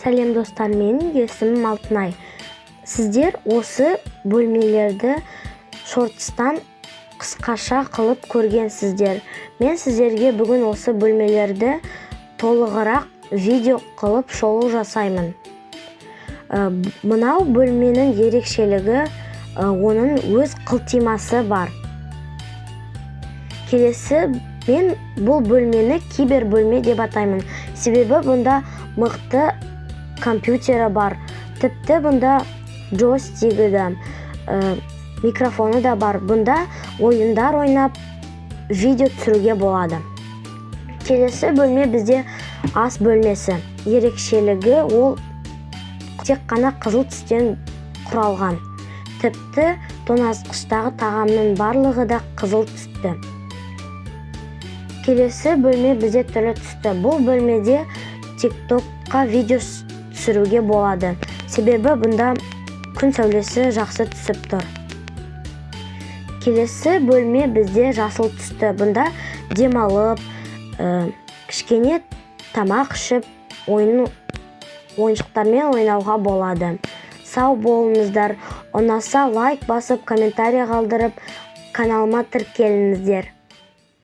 Сәлем достар, менің есімім Алтынай. Сіздер осы бөлмелерді шортстан қысқаша қылып көргенсіздер. Мен сіздерге бүгін осы бөлмелерді толығырақ видео қылып шолу жасаймын. Мынау бөлменің ерекшелігі, оның өз қылтимасы бар. Келесі, мен бұл бөлмені кибер бөлме деп атаймын. Себебі бұнда мықты компьютері бар. Тіпті бұнда джойстигі да, микрофоны да бар. Бұнда ойындар ойнап, видео түсіруге болады. Келесі бөлме бізде ас бөлмесі. Ерекшелігі ол тек қана қызыл түстен құралған. Тіпті тоңазытқыштағы тағамның барлығы да қызыл түсті. Келесі бөлме бізде түрлі түсті. Бұл бөлмеде TikTokқа видео түсіруге болады. Себебі бұнда күн сәулесі жақсы түсіп тұр. Келесі бөлме бізде жасыл түсті. Бұнда демалып, кішкене тамақ ішіп, ойыншықтармен ойнауға болады. Сау болыңыздар. Ұнаса лайк басып, комментарий қалдырып, каналыма тіркеліңіздер.